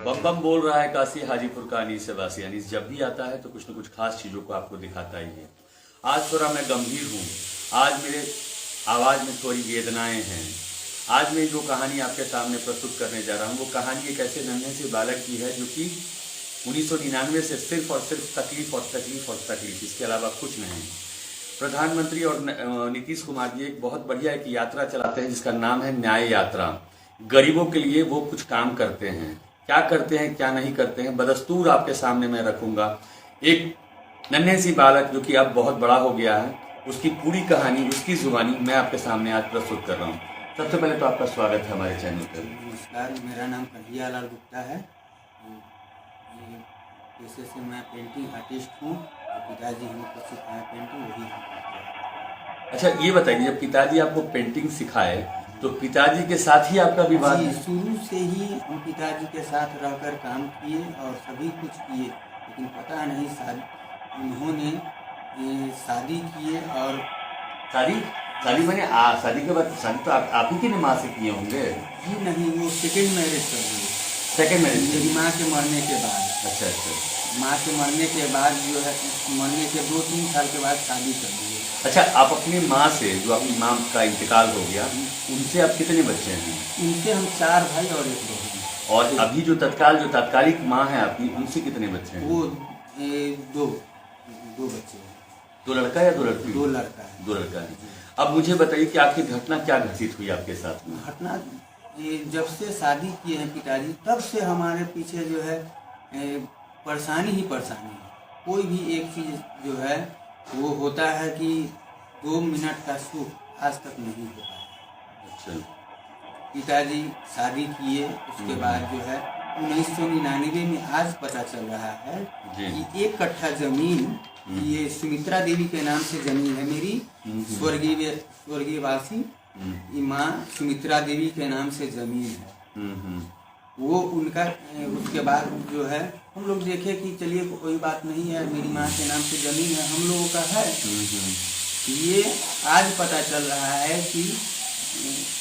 बम बम बोल रहा है काशी हाजीपुर का अनीस वासी। अनीस जब भी आता है तो कुछ न कुछ खास चीज़ों को आपको दिखाता ही है। आज थोड़ा मैं गंभीर हूँ, आज मेरे आवाज़ में थोड़ी वेदनाएं हैं। आज मैं जो कहानी आपके सामने प्रस्तुत करने जा रहा हूँ वो कहानी एक ऐसे नन्हे से बालक की है जो कि 1999 से सिर्फ और सिर्फ तकलीफ और तकलीफ और तकलीफ, इसके अलावा कुछ नहीं। प्रधानमंत्री और नीतीश कुमार जी एक बहुत बढ़िया एक यात्रा चलाते हैं जिसका नाम है न्याय यात्रा। गरीबों के लिए वो कुछ काम करते हैं, क्या करते हैं क्या नहीं करते हैं बदस्तूर आपके सामने मैं रखूंगा। एक नन्हे सी बालक जो कि अब बहुत बड़ा हो गया है, उसकी पूरी कहानी, उसकी जुबानी मैं आपके सामने आज प्रस्तुत कर रहा हूँ। सबसे पहले तो आपका स्वागत है हमारे चैनल पर। नमस्कार, मेरा नाम कन्हैया लाल गुप्ता है। पेशे से मैं पेंटिंग आर्टिस्ट हूँ। पिताजी हमको सिखाए पेंटिंग, वही हम करते हैं। अच्छा ये बताइए, जब पिताजी आपको पेंटिंग सिखाए तो पिताजी के साथ ही आपका विवाह? जी, शुरू से ही हम पिताजी के साथ रहकर काम किए और सभी कुछ किए, लेकिन पता नहीं उन्होंने शादी किए और शादी मैंने शादी के बाद शादी तो आप ही की माँ से किए होंगे? जी नहीं, वो सेकेंड मैरिज कर दिए। Second marriage? मेरी माँ के मरने के बाद। अच्छा अच्छा। माँ के मरने के बाद जो है, मरने के 2-3 साल के बाद शादी कर दिए। अच्छा, आप अपनी माँ से, जो अपनी माँ का इंतकाल हो गया, उनसे आप कितने बच्चे हैं? उनसे हम 4 भाई और 1 बहन। और अभी जो तात्कालिक माँ है आपकी, उनसे कितने बच्चे हैं? वो दो बच्चे हैं। 2 लड़का या 2 लड़की? 2 लड़का है। 2 लड़का है। अब मुझे बताइए कि आखिर घटना क्या घटित हुई आपके साथ में? घटना जब से शादी किए हैं पिताजी, तब से हमारे पीछे जो है परेशानी ही परेशानी है। कोई भी एक चीज़ जो है वो होता है कि 2 मिनट का सुख आज तक नहीं हो पाया। अच्छा। पिताजी शादी किए, उसके बाद जो है 1999 में आज पता चल रहा है कि 1 कट्ठा जमीन, ये सुमित्रा देवी के नाम से जमीन है मेरी, स्वर्गीय वासी माँ सुमित्रा देवी के नाम से जमीन है। वो उनका, उसके बाद जो है हम लोग देखे कि चलिए कोई बात नहीं है, मेरी माँ के नाम से जमीन है, हम लोगों का है। ये आज पता चल रहा है कि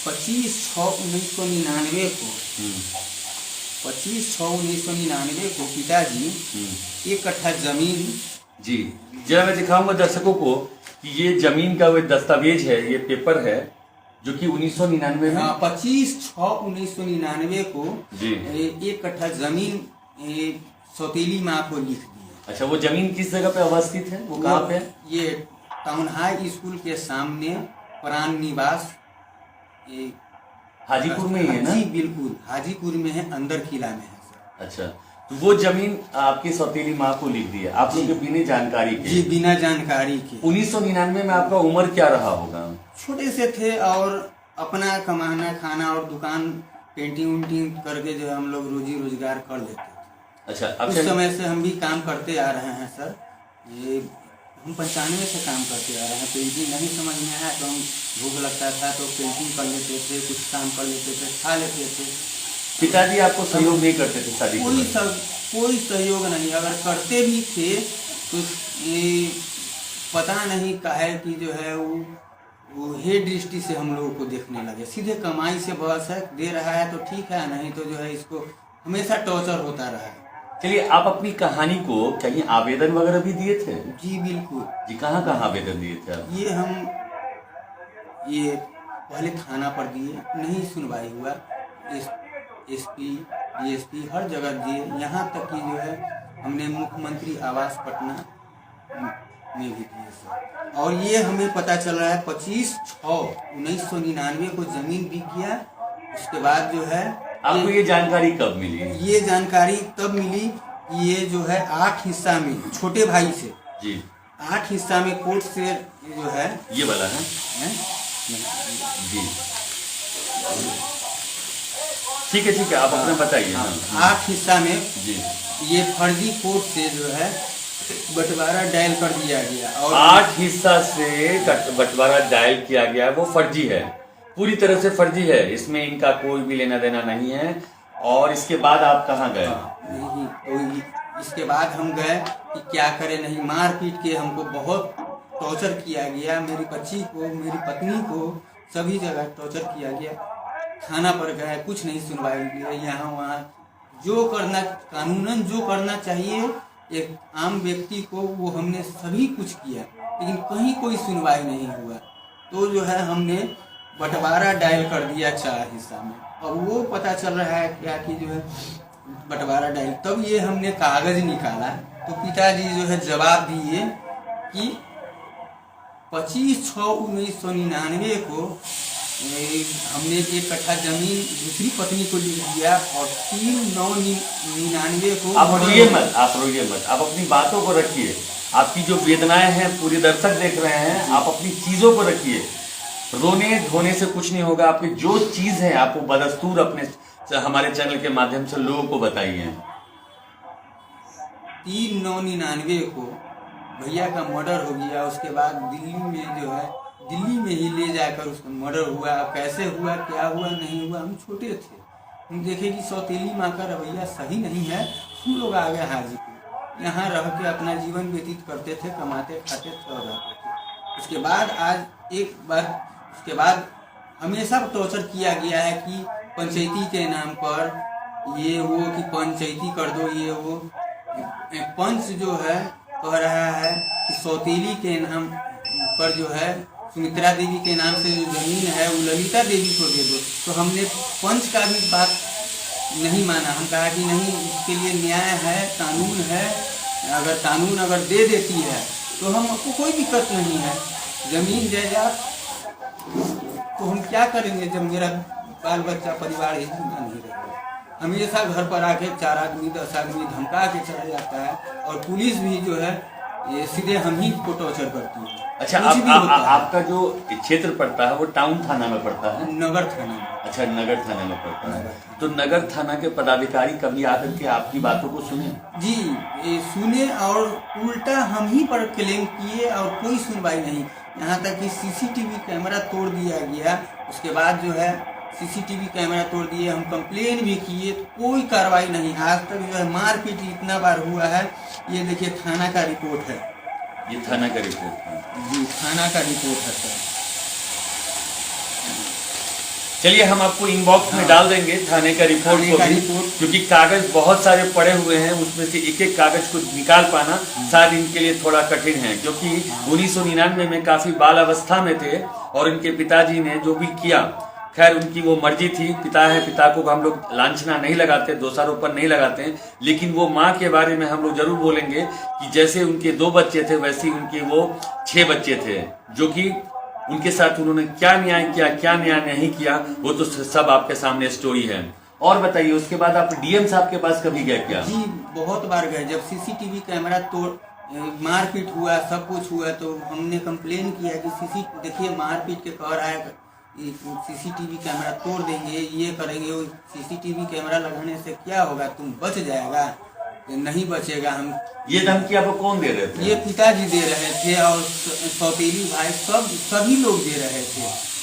25/6/1999 को 25/6/1999 को पिताजी 1 कट्ठा जमीन, जी जरा मैं दिखाऊंगा दर्शकों को कि ये जमीन का वो दस्तावेज है, ये पेपर है जो कि 1999 में, 25/6/1999 को 1 कट्ठा जमीन सौतेली माँ को लिख दिया। अच्छा, वो जमीन किस जगह पे अवस्थित है? वो कहाँ पे? ये टाउन हाई स्कूल के सामने प्राण निवास हाजीपुर में ही है ना? जी बिल्कुल, हाजीपुर में है, अंदर किला में है सर। अच्छा, तो वो जमीन आपकी सौतेली माँ को लिख दिया आप लोग के बिना जानकारी के? जी बिना जानकारी के। 1999 में आपका उम्र क्या रहा होगा? छोटे से थे और अपना कमाना खाना और दुकान पेंटिंग उंटिंग करके जो हम लोग रोजी रोजगार कर लेते थे। अच्छा, उस समय से हम भी काम करते आ रहे हैं सर। ये हम 95 से काम करते आ रहे हैं। पेंटिंग नहीं समझ में आया तो हम, भूख लगता था तो पेंटिंग कर लेते थे, कुछ काम कर लेते थे, खा लेते थे। पिताजी आपको सहयोग नहीं करते थे शादी? कोई सहयोग नहीं। अगर करते भी थे तो ये पता नहीं काहे कि जो है वो हे दृष्टि से हम लोगों को देखने लगे। सीधे कमाई से बस है, दे रहा है तो ठीक है, नहीं तो जो है इसको हमेशा टॉर्चर होता रहा है। चलिए, आप अपनी कहानी को कहीं आवेदन वगैरह भी दिए थे? जी बिल्कुल। जी, कहाँ आवेदन दिए थे आप? ये पहले थाना पर दिए, नहीं सुनवाई हुआ। SP DSP हर जगह दिए, यहाँ तक कि जो है हमने मुख्यमंत्री आवास पटना में भी दिए सर। और ये हमें पता चल रहा है 25/6/1999 को जमीन बिक गया। उसके बाद जो है आपको ये जानकारी कब मिली? ये जानकारी तब मिली कि ये जो है 8 हिस्सा में, छोटे भाई से जी 8 हिस्सा में कोर्ट से जो है, ये वाला है जी, ठीक है, आप अपना बताइए। 8 हिस्सा में जी, ये फर्जी कोर्ट से जो है बंटवारा डायल कर दिया गया। और 8 हिस्सा से बंटवारा डायल किया गया, वो फर्जी है, पूरी तरह से फर्जी है, इसमें इनका कोई भी लेना देना नहीं है। और इसके बाद आप कहाँ गए? नहीं, तो इसके बाद हम गए कि क्या करें, नहीं मार पीट के हमको बहुत टॉर्चर किया गया। मेरी बच्ची को, मेरी पत्नी को सभी जगह टॉर्चर किया गया। थाना पर गए, कुछ नहीं सुनवाई हुई, यहाँ वहाँ जो करना कानूनन जो करना चाहिए एक आम व्यक्ति को, वो हमने सभी कुछ किया, लेकिन कहीं कोई सुनवाई नहीं हुआ। तो जो है हमने बंटवारा डायल कर दिया 4 हिस्सा में, और वो पता चल रहा है क्या कि जो है बंटवारा डायल, तब ये हमने कागज निकाला तो पिताजी जो है जवाब दिए कि 25/6/1999 को हमने 1 कट्ठा जमीन दूसरी पत्नी को दिया, और 3/9/99 को। आप रोइए मत, आप अपनी बातों को रखिए। आपकी जो वेदनाएं हैं पूरे दर्शक देख रहे हैं, आप अपनी चीजों को रखिए। रोने धोने से कुछ नहीं होगा। आपकी जो चीज है आपको बदस्तूर अपने हमारे चैनल के माध्यम से लोगों को बताइए। 3/9/99 को भैया का मर्डर हो गया। उसके बाद दिल्ली में जो है, दिल्ली में ही ले जाकर उसका मर्डर हुआ। अब कैसे हुआ, क्या हुआ, नहीं हुआ, हम छोटे थे, हम देखे कि सौतेली माँ का रवैया सही नहीं है। हम लोग आ गए हाजीपुर, यहाँ रह के अपना जीवन व्यतीत करते थे, कमाते खाते थे और रहते थे। उसके बाद आज एक बार, उसके बाद हमेशा टॉर्चर किया गया है कि पंचायती के नाम पर ये वो, कि पंचायती कर दो, ये वो। पंच जो है कह रहा है कि सौतेली के नाम पर जो है सुमित्रा देवी के नाम से जो जमीन है वो ललिता देवी को दे दो। तो हमने पंच का भी बात नहीं माना। हम कहा कि नहीं, इसके लिए न्याय है, कानून है, अगर कानून अगर दे देती है तो हमको कोई दिक्कत नहीं है। जमीन जायदाद तो हम क्या करेंगे जब मेरा बाल बच्चा परिवार ही जिंदा नहीं रहेगा। हमेशा घर पर आके 4 आदमी 10 आदमी धमका के चला जाता है, और पुलिस भी जो है ये सीधे हम ही को टॉर्चर करती है। अच्छा, आपका जो क्षेत्र पड़ता है वो टाउन थाना में पड़ता है? नगर थाना में। अच्छा, नगर थाना में पड़ता है। तो नगर थाना के पदाधिकारी कभी आकर के आपकी बातों को सुने? जी, ये सुने, और उल्टा हम ही पर क्लेम किए और कोई सुनवाई नहीं। यहाँ तक कि सीसीटीवी कैमरा तोड़ दिया गया। उसके बाद जो है सीसीटीवी कैमरा तोड़ दिए, हम कंप्लेन भी किए, तो कोई कार्रवाई नहीं। आज तक जो है मारपीट इतना बार हुआ है। ये देखिए थाना का रिपोर्ट है। ये थाना का रिपोर्ट है? जी, थाना का रिपोर्ट है सर। चलिए, हम आपको इनबॉक्स में डाल देंगे थाने का रिपोर्ट को भी, क्योंकि कागज बहुत सारे पड़े हुए हैं, उसमें से एक एक कागज को निकाल पाना शायद इनके लिए थोड़ा कठिन है, क्योंकि 1999 में काफी बाल अवस्था में थे, और इनके पिताजी ने जो भी किया, खैर उनकी वो मर्जी थी। पिता है, पिता को हम लोग लांछना नहीं लगाते, दोषारोपण नहीं लगाते हैं, लेकिन वो माँ के बारे में हम लोग जरूर बोलेंगे कि जैसे उनके 2 बच्चे थे वैसे उनके वो 6 बच्चे थे, जो कि उनके साथ उन्होंने क्या न्याय किया, क्या न्याय नहीं किया, वो तो सब आपके सामने स्टोरी है। और बताइए, उसके बाद आप डीएम साहब के पास कभी गए क्या? जी, बहुत बार गए। जब सीसीटीवी कैमरा तोड़ मारपीट हुआ, सब कुछ हुआ, तो हमने कंप्लेन किया कि देखिए मारपीट के कह रहा है, सीसीटीवी कैमरा तोड़ देंगे, ये करेंगे, वो सीसीटीवी कैमरा लगाने से क्या होगा, तुम बच जाएगा, नहीं बचेगा। हम ये धमकी आपको कौन दे रहे थे? ये पिताजी दे रहे थे, और सौतेली भाई सभी लोग दे रहे थे।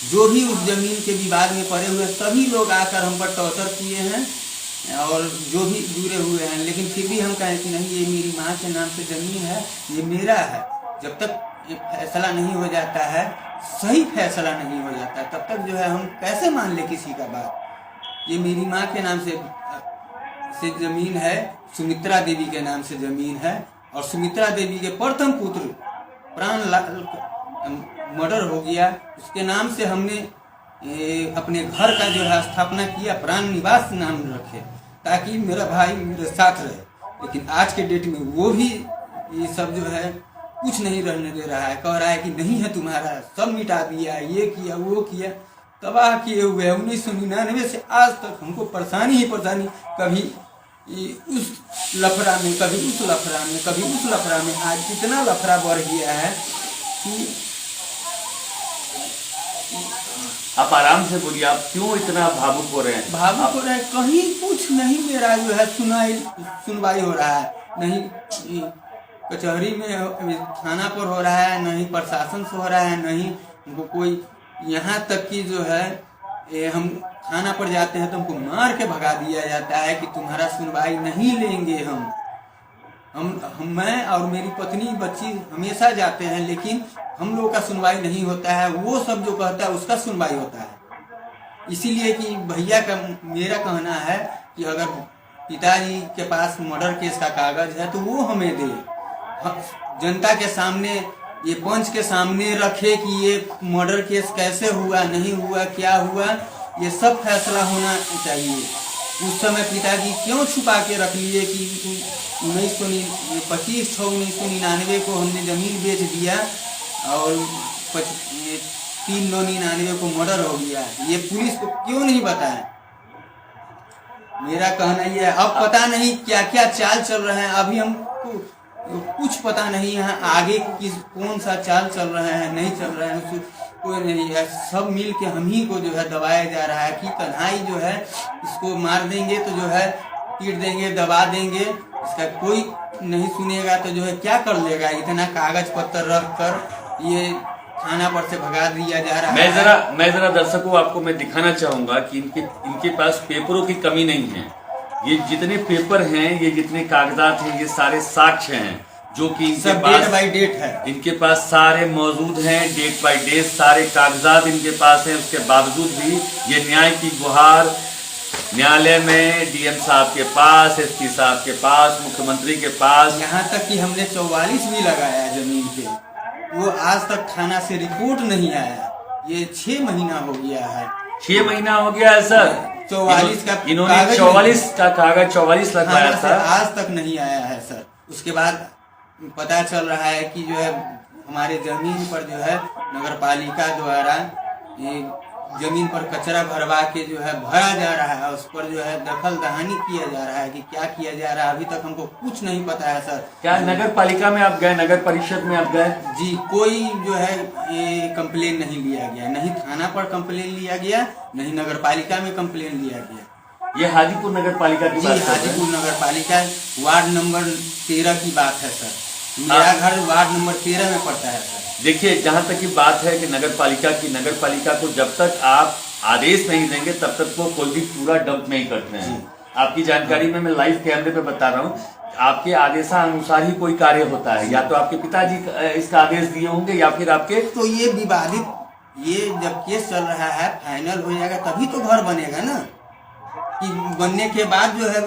जो भी उस जमीन के विवाद में पड़े हुए सभी लोग आकर हम पर टॉर्चर किए हैं, और जो भी जुड़े हुए हैं। लेकिन फिर भी हम कहें कि नहीं, ये मेरी माँ के नाम से जमीन है, ये मेरा है। जब तक फैसला नहीं हो जाता है, सही फैसला नहीं हो जाता, तब तक जो है हम कैसे मान ले किसी का बात। ये मेरी माँ के नाम से जमीन है, सुमित्रा देवी के नाम से जमीन है, और सुमित्रा देवी के प्रथम पुत्र प्राणलाल मर्डर हो गया, उसके नाम से हमने अपने घर का जो है स्थापना किया, प्राण निवास नाम रखे, ताकि मेरा भाई मेरे साथ रहे। लेकिन आज के डेट में वो भी ये सब जो है कुछ नहीं रहने दे रहा है। कह रहा है कि नहीं है तुम्हारा, सब मिटा दिया, ये किया, वो किया, तबाह किए हुए हैं। 1999 से आज तक हमको परेशानी ही परेशानी, कभी उस लफड़ा में, कभी उस लफड़ा में, कभी उस लफड़ा में। आज इतना लफड़ा बढ़ गया है कि आप आराम से बोलिए, आप क्यों इतना भावुक हो रहे हैं? भावुक हो रहे हैं, कहीं कुछ नहीं मेरा जो है सुनवाई हो रहा है। नहीं कचहरी में, थाना पर हो रहा है, नहीं प्रशासन से हो रहा है, नहीं हमको कोई। यहाँ तक कि जो है हम थाना पर जाते हैं तो हमको मार के भगा दिया जाता है कि तुम्हारा सुनवाई नहीं लेंगे। मैं और मेरी पत्नी बच्ची हमेशा जाते हैं, लेकिन हम लोगों का सुनवाई नहीं होता है। वो सब जो कहता है उसका सुनवाई होता है। इसीलिए कि भैया का मेरा कहना है कि अगर पिताजी के पास मर्डर केस का कागज है तो वो हमें दे, जनता के सामने, ये पंच के सामने रखे कि ये मर्डर केस कैसे हुआ, नहीं हुआ, क्या हुआ, ये सब फैसला होना चाहिए। उस समय पिताजी क्यों छुपा के रख लिए कि 25/6/1999 को हमने ज़मीन बेच दिया और 3/9/99 को मर्डर हो गया, ये पुलिस को क्यों नहीं बताया? मेरा कहना ये है, अब पता नहीं क्या क्या चाल चल रहे हैं, अभी हमको कुछ पता नहीं है आगे कौन सा चाल चल रहा है, नहीं चल रहा है, कोई नहीं है। सब मिल के हम ही को जो है दबाया जा रहा है कि कन्हई जो है इसको मार देंगे तो जो है पीट देंगे, दबा देंगे, इसका कोई नहीं सुनेगा तो जो है क्या कर लेगा। इतना कागज पत्र रख कर ये थाना पर से भगा दिया जा रहा है। मैं जरा दर्शकों आपको मैं दिखाना चाहूंगा कि इनके पास पेपरों की कमी नहीं है। ये जितने पेपर हैं, ये जितने कागजात हैं, ये सारे साक्ष्य हैं जो कि इनके पास डेट बाय डेट है, इनके पास सारे मौजूद हैं, डेट बाय डेट सारे कागजात इनके पास हैं। उसके बावजूद भी ये न्याय की गुहार न्यायालय में, डीएम साहब के पास, एसपी साहब के पास, मुख्यमंत्री के पास, यहाँ तक कि हमने 44 भी लगाया जमीन पे, वो आज तक थाना से रिपोर्ट नहीं आया। ये 6 महीना हो गया है, 6 महीना हो गया है सर। 44 का इन्होंने 44 का कागज 44 लगाया था, आज तक नहीं आया है सर। उसके बाद पता चल रहा है कि जो है हमारे जमीन पर जो है नगर पालिका द्वारा ये जमीन पर कचरा भरवा के जो है भरा जा रहा है, उस पर जो है दखल दहानी किया जा रहा है कि क्या किया जा रहा है, अभी तक हमको कुछ नहीं पता है सर। क्या नगर पालिका में आप गए, नगर परिषद में आप गए? जी, कोई जो है ये कंप्लेन नहीं लिया गया, नहीं थाना पर कंप्लेन लिया गया, नहीं नगर पालिका में कंप्लेन लिया गया। ये हाजीपुर नगर पालिका की बात है? हाजीपुर नगर पालिका वार्ड नंबर 13 की बात है सर। मेरा घर वार्ड नंबर 13 में पड़ता है सर। देखिए, जहाँ तक की बात है कि नगर पालिका को जब तक आप आदेश नहीं देंगे तब तक वो कोई भी पूरा डंप नहीं करते हैं। आपकी जानकारी में मैं लाइव कैमरे पे बता रहा हूँ, आपके आदेशानुसार ही कोई कार्य होता है। या तो आपके पिताजी इसका आदेश दिए होंगे या फिर आपके, तो ये विवादित, ये जब केस चल रहा है फाइनल हो जाएगा तभी तो घर बनेगा ना, कि बनने के बाद जो है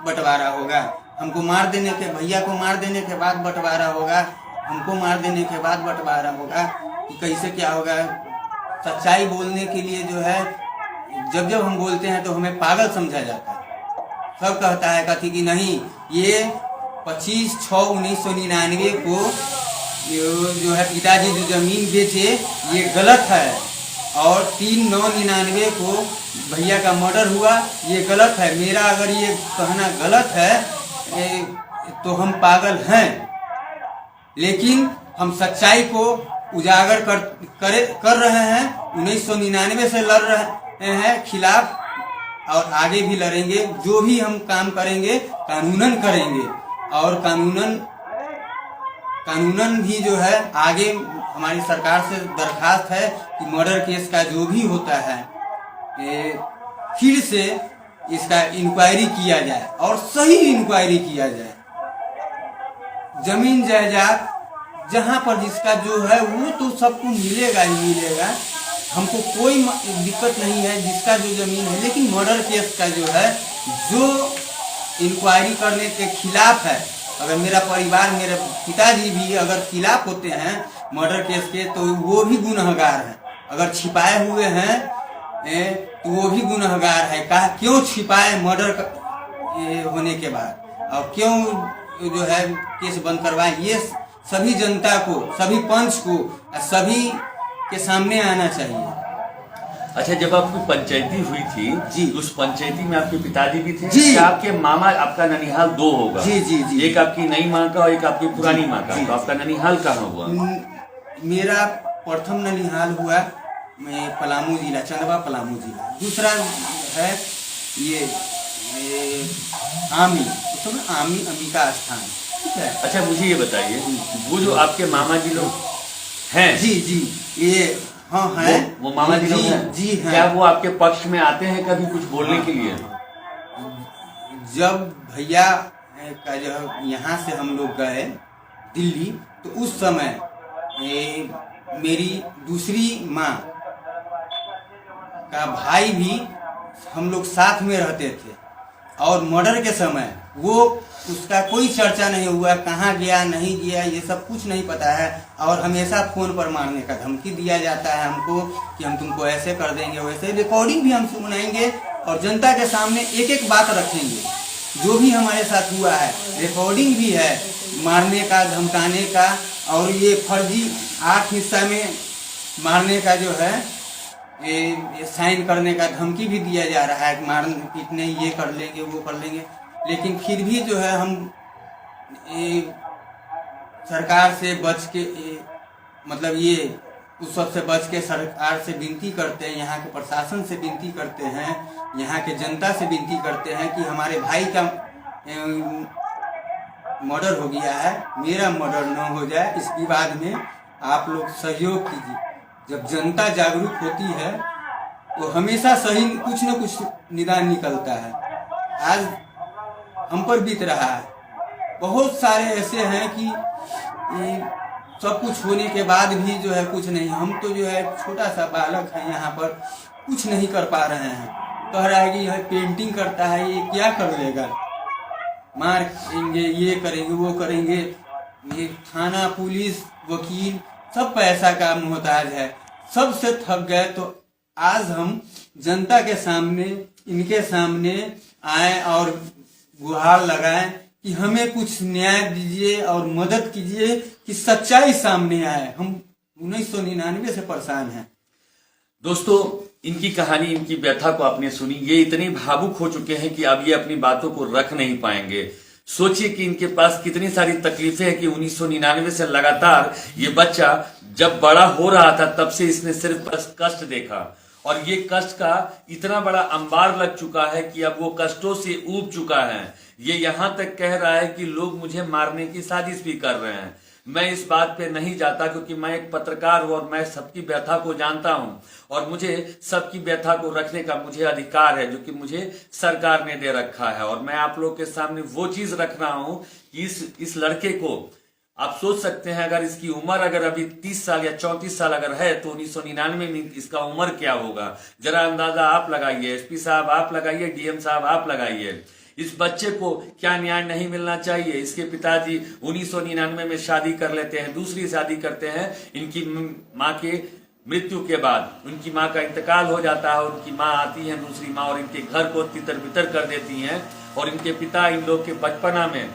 बंटवारा होगा। हमको मार देने के, भैया को मार देने के बाद बंटवारा होगा, हमको मार देने के बाद बंटवारा होगा, कि कैसे क्या होगा। सच्चाई बोलने के लिए जो है जब जब हम बोलते हैं तो हमें पागल समझा जाता है। सब कहता है कथी कि नहीं, ये 25/6/1999 को जो है पिताजी जो जमीन बेचे ये गलत है, और 3/9/99 को भैया का मर्डर हुआ ये गलत है। मेरा अगर ये कहना गलत है तो हम पागल हैं, लेकिन हम सच्चाई को उजागर कर रहे हैं। 1999 से लड़ रहे हैं खिलाफ, और आगे भी लड़ेंगे। जो भी हम काम करेंगे कानूनन करेंगे, और कानूनन भी जो है आगे हमारी सरकार से दरखास्त है कि मर्डर केस का जो भी होता है फिर से इसका इंक्वायरी किया जाए, और सही इंक्वायरी किया जाए। जमीन जायदाद जहाँ पर जिसका जो है वो तो सबको मिलेगा ही मिलेगा, हमको कोई दिक्कत नहीं है जिसका जो जमीन है। लेकिन मर्डर केस का जो है, जो इंक्वायरी करने के खिलाफ है, अगर मेरा परिवार, मेरे पिताजी भी अगर खिलाफ होते हैं मर्डर केस के, तो वो भी गुनहगार है। अगर छिपाए हुए हैं तो वो भी गुनहगार है। कहा क्यों छिपाए मर्डर होने के बाद, और क्यों जो है केस बंद करवाए, ये सभी जनता को, सभी पंच को, सभी के सामने आना चाहिए। अच्छा, जब आपकी पंचायती हुई थी जी, उस पंचायती में आपके पिताजी भी थे? जी, आपके मामा, आपका ननिहाल 2 होगा? जी जी जी, एक आपकी नई माँ का और एक आपकी पुरानी माँ का। तो आपका ननिहाल कहाँ हुआ? मेरा प्रथम ननिहाल हुआ पलामू जिला, चंदवा पलामू जिला। दूसरा है ये आमी, अंबिका स्थान। ठीक है। अच्छा, मुझे ये बताइए, वो जो आपके मामा जी लोग हैं, जी जी, ये हाँ है, वो मामा जी लोग हैं? जी हैं। क्या वो आपके पक्ष में आते हैं कभी कुछ बोलने के लिए? जब भैया का जो यहाँ से हम लोग गए दिल्ली, तो उस समय मेरी दूसरी माँ का भाई भी हम लोग साथ में रहते थे, और मर्डर के समय वो उसका कोई चर्चा नहीं हुआ, कहाँ गया नहीं गया ये सब कुछ नहीं पता है। और हमेशा फोन पर मारने का धमकी दिया जाता है हमको कि हम तुमको ऐसे कर देंगे वैसे। रिकॉर्डिंग भी हम सुनाएंगे और जनता के सामने एक एक बात रखेंगे जो भी हमारे साथ हुआ है। रिकॉर्डिंग भी है मारने का, धमकाने का, और ये फर्जी 8 हिस्सा में मारने का जो है ये साइन करने का धमकी भी दिया जा रहा है, मारने पीटने ये कर लेंगे वो कर लेंगे। लेकिन फिर भी जो है हम सरकार से बच के मतलब ये उस सब से बच के सरकार से विनती करते हैं, यहाँ के प्रशासन से विनती करते हैं, यहाँ के जनता से विनती करते हैं कि हमारे भाई का मर्डर हो गया है, मेरा मर्डर न हो जाए। इस विवाद में आप लोग सहयोग कीजिए। जब जनता जागरूक होती है तो हमेशा सही कुछ न कुछ निदान निकलता है। आज हम पर बीत रहा है, बहुत सारे ऐसे हैं कि सब कुछ होने के बाद भी जो है कुछ नहीं। हम तो जो है छोटा सा बालक है, यहाँ पर कुछ नहीं कर पा रहे हैं। कह रहा है कि यह पेंटिंग करता है, ये क्या कर लेगा, मारेंगे, ये करेंगे वो करेंगे। ये थाना पुलिस वकील सब पैसा का मोहताज है, सबसे थक गए। तो आज हम जनता के सामने इनके सामने आए और गुहार लगाएं कि हमें कुछ न्याय दीजिए और मदद कीजिए कि सच्चाई सामने आए। हम 1999 से परेशान हैं। दोस्तों, इनकी कहानी, इनकी व्यथा को आपने सुनी। ये इतने भावुक हो चुके हैं कि अब ये अपनी बातों को रख नहीं पाएंगे। सोचिए कि इनके पास कितनी सारी तकलीफें हैं कि 1999 से लगातार ये बच्चा जब बड़ा हो रहा था तब से इसने सिर्फ बस कष्ट देखा, और ये कष्ट का इतना बड़ा अंबार लग चुका है कि अब वो कष्टों से ऊब चुका है। ये यहां तक कह रहा है कि लोग मुझे मारने की साजिश भी कर रहे हैं। मैं इस बात पे नहीं जाता क्योंकि मैं एक पत्रकार हूं और मैं सबकी व्यथा को जानता हूं, और मुझे सबकी व्यथा को रखने का मुझे अधिकार है जो कि मुझे सरकार ने दे रखा है। और मैं आप लोग के सामने वो चीज रख रहा हूं कि इस लड़के को आप सोच सकते हैं, अगर इसकी उम्र अगर अभी 30 साल या 34 साल अगर है तो 1999 में इसका उम्र क्या होगा, जरा अंदाजा आप लगाइए। एसपी साहब आप लगाइए, डीएम साहब आप लगाइए। इस बच्चे को क्या न्याय नहीं मिलना चाहिए? इसके पिताजी 1999 में शादी कर लेते हैं, दूसरी शादी करते हैं। इनकी माँ के मृत्यु के बाद उनकी माँ का इंतकाल हो जाता है, उनकी माँ आती है दूसरी माँ और इनके घर को तितर बितर कर देती हैं। और इनके पिता इन लोग के बचपना में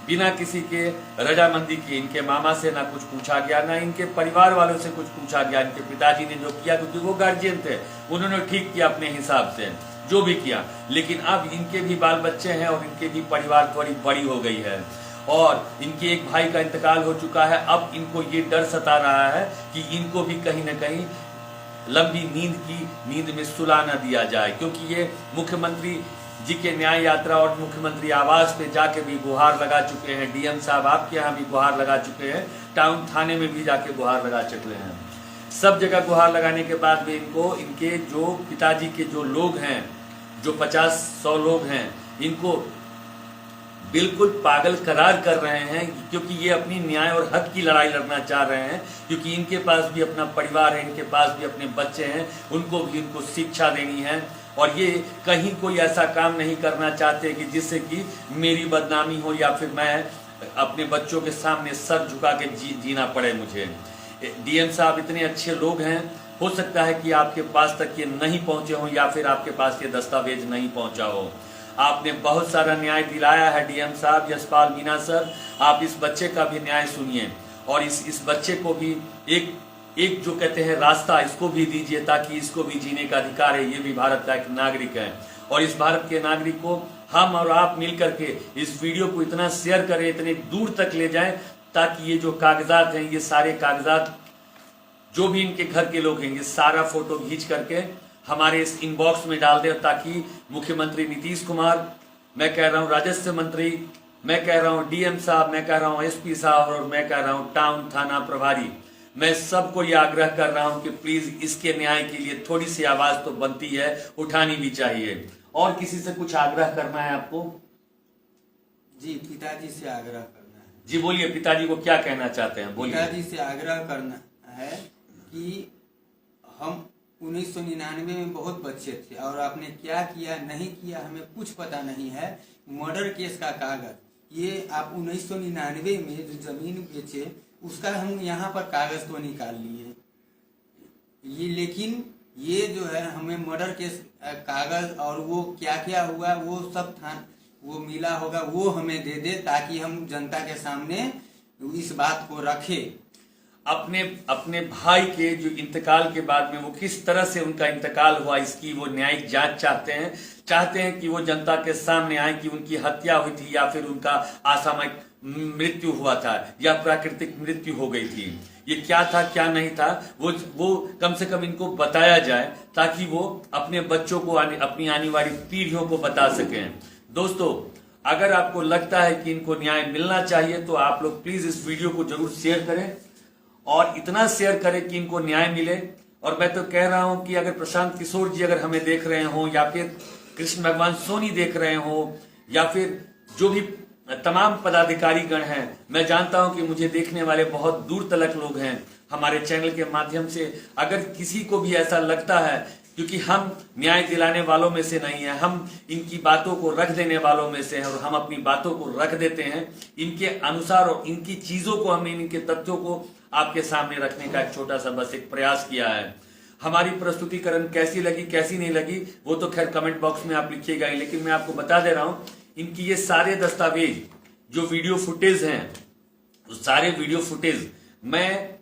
बिना किसी के रजामंदी के इनके मामा से ना कुछ पूछा गया, ना इनके परिवार वालों से कुछ पूछा गया। इनके पिताजी ने जो किया, क्योंकि वो गार्जियन थे, उन्होंने ठीक किया अपने हिसाब से जो भी किया। लेकिन अब इनके भी बाल बच्चे हैं और इनके भी परिवार थोड़ी बड़ी हो गई है और इनके एक भाई का इंतकाल हो चुका है। अब इनको ये डर सता रहा है कि इनको भी कहीं ना कहीं लंबी नींद में सुला न दिया जाए, क्योंकि ये मुख्यमंत्री जी के न्याय यात्रा और मुख्यमंत्री आवास पे जाके भी गुहार लगा चुके हैं। डीएम साहब आपके यहाँ भी गुहार लगा चुके हैं, टाउन थाने में भी जाके गुहार लगा चुके हैं। सब जगह गुहार लगाने के बाद भी इनको इनके जो पिताजी के जो लोग हैं, जो 50-100 लोग हैं, इनको बिल्कुल पागल करार कर रहे हैं, क्योंकि ये अपनी न्याय और हक की लड़ाई लड़ना चाह रहे हैं। क्योंकि इनके पास भी अपना परिवार है, इनके पास भी अपने बच्चे हैं, उनको भी इनको शिक्षा देनी है। और ये कहीं कोई ऐसा काम नहीं करना चाहते कि जिससे कि मेरी बदनामी हो या फिर मैं अपने बच्चों के सामने सर झुका के जीना पड़े मुझे। डीएम साहब इतने अच्छे लोग हैं, हो सकता है कि आपके पास तक ये नहीं पहुंचे हो या फिर आपके पास ये दस्तावेज नहीं पहुंचा हो। आपने बहुत सारा न्याय दिलाया है डीएम साहब, यशपाल मीणा सर। आप इस बच्चे का भी न्याय सुनिए और इस बच्चे को भी एक जो कहते हैं रास्ता इसको भी दीजिए, ताकि इसको भी जीने का अधिकार है। ये भी भारत का एक नागरिक है और इस भारत के नागरिक को हम और आप मिल करके इस वीडियो को इतना शेयर करें, इतने दूर तक ले जाएं, ताकि ये जो कागजात हैं, ये सारे कागजात जो भी इनके घर के लोग हैं, ये सारा फोटो खींच करके हमारे इस इनबॉक्स में डाल दें, ताकि मुख्यमंत्री नीतीश कुमार, मैं कह रहा हूँ राजस्व मंत्री, मैं कह रहा हूँ डीएम साहब, मैं कह रहा हूँ एसपी साहब और मैं कह रहा हूँ टाउन थाना प्रभारी, मैं सबको ये आग्रह कर रहा हूं कि प्लीज इसके न्याय के लिए थोड़ी सी आवाज तो बनती है, उठानी भी चाहिए। और किसी से कुछ आग्रह करना है आपको? जी, पिताजी से आग्रह करना है। जी बोलिए, पिताजी को क्या कहना चाहते हैं, बोलिए। पिताजी से आग्रह करना है कि हम 1999 में बहुत बच्चे थे और आपने क्या किया नहीं किया हमें कुछ पता नहीं है। मर्डर केस का कागज ये आप 1999 में जो जमीन बेचे उसका हम यहाँ पर कागज तो निकाल लिए ये, लेकिन ये जो है हमें मर्डर केस कागज और वो क्या क्या हुआ वो सब था वो मिला होगा वो हमें दे दे ताकि हम जनता के सामने इस बात को रखें। अपने भाई के जो इंतकाल के बाद में वो किस तरह से उनका इंतकाल हुआ इसकी वो न्यायिक जांच चाहते हैं कि वो जनता के सामने आए कि उनकी हत्या हुई थी या फिर उनका असामयिक मृत्यु हुआ था या प्राकृतिक मृत्यु हो गई थी। ये क्या था क्या नहीं था वो कम से कम इनको बताया जाए ताकि वो अपने बच्चों को अपनी आने वाली पीढ़ियों को बता सकें। दोस्तों, अगर आपको लगता है कि इनको न्याय मिलना चाहिए तो आप लोग प्लीज इस वीडियो को जरूर शेयर करें और इतना शेयर करें कि इनको न्याय मिले। और मैं तो कह रहा हूं कि अगर प्रशांत किशोर जी अगर हमें देख रहे हो या फिर कृष्ण भगवान सोनी देख रहे हो या फिर जो भी तमाम पदाधिकारी गण हैं, मैं जानता हूं कि मुझे देखने वाले बहुत दूर तलक लोग हैं हमारे चैनल के माध्यम से। अगर किसी को भी ऐसा लगता है, क्योंकि हम न्याय दिलाने वालों में से नहीं है, हम इनकी बातों को रख देने वालों में से हैं और हम अपनी बातों को रख देते हैं इनके अनुसार और इनकी चीजों को हमने इनके तथ्यों को आपके सामने रखने का एक छोटा सा बस एक प्रयास किया है। हमारी प्रस्तुतिकरण कैसी लगी कैसी नहीं लगी वो तो खैर कमेंट बॉक्स में आप लिखिएगा ही, लेकिन मैं आपको बता दे रहा हूं इनकी ये सारे दस्तावेज जो वीडियो फुटेज हैं सारे वीडियो फुटेज मैं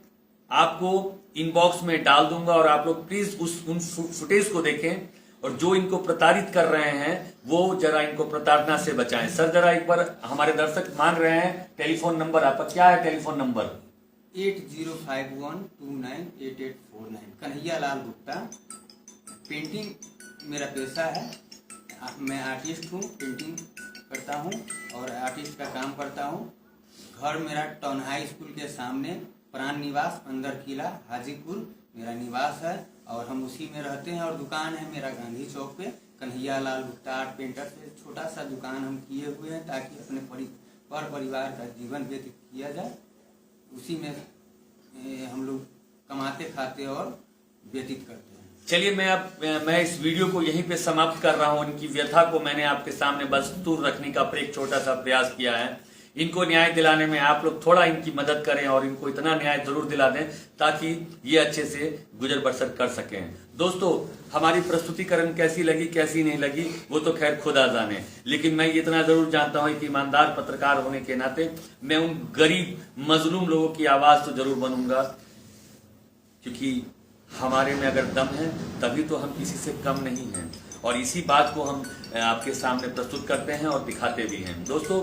आपको इनबॉक्स में डाल दूंगा और आप लोग प्लीज उन फुटेज को देखें और जो इनको प्रताड़ित कर रहे हैं वो जरा इनको प्रताड़ना से बचाएं। सर जरा एक बार हमारे दर्शक मांग रहे हैं टेलीफोन नंबर आपका क्या है? Telephone number 8051298849। Kanhaiya Lal Gupta. Painting मेरा पेशा है, मैं आर्टिस्ट हूँ, पेंटिंग करता हूँ और आर्टिस्ट का काम करता हूँ। घर मेरा टाउन हाई स्कूल के सामने प्राण निवास अंदर किला हाजीपुर मेरा निवास है और हम उसी में रहते हैं। और दुकान है मेरा गांधी चौक पे कन्हैया लाल गुप्ता आर्ट पेंटर से छोटा सा दुकान हम किए हुए हैं ताकि अपने परिवार का जीवन व्यतीत किया जाए। उसी में हम लोग कमाते खाते और व्यतीत करते हैं। चलिए मैं इस वीडियो को यहीं पे समाप्त कर रहा हूं। इनकी व्यथा को मैंने आपके सामने बस दूर रखने का एक छोटा सा प्रयास किया है। इनको न्याय दिलाने में आप लोग थोड़ा इनकी मदद करें और इनको इतना न्याय जरूर दिला दें ताकि ये अच्छे से गुजर बसर कर सकें। दोस्तों, हमारी प्रस्तुतिकरण कैसी लगी कैसी नहीं लगी वो तो खैर खुदा जाने, लेकिन मैं इतना जरूर जानता हूं कि ईमानदार पत्रकार होने के नाते मैं उन गरीब मजलूम लोगों की आवाज तो जरूर बनूंगा, क्योंकि हमारे में अगर दम है तभी तो हम किसी से कम नहीं हैं और इसी बात को हम आपके सामने प्रस्तुत करते हैं और दिखाते भी हैं। दोस्तों,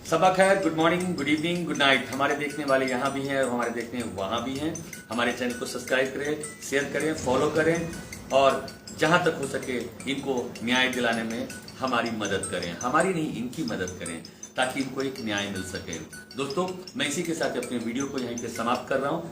सबा खैर, good morning, good evening, good night. हमारे देखने वाले यहाँ भी हैं और हमारे देखने वहाँ भी हैं। हमारे चैनल को सब्सक्राइब करें, शेयर करें, फॉलो करें और जहाँ तक हो सके इनको न्याय दिलाने में हमारी मदद करें, हमारी नहीं इनकी मदद करें ताकि इनको एक न्याय मिल सके। दोस्तों, मैं इसी के साथ अपने वीडियो को यहीं पे समाप्त कर रहा हूँ।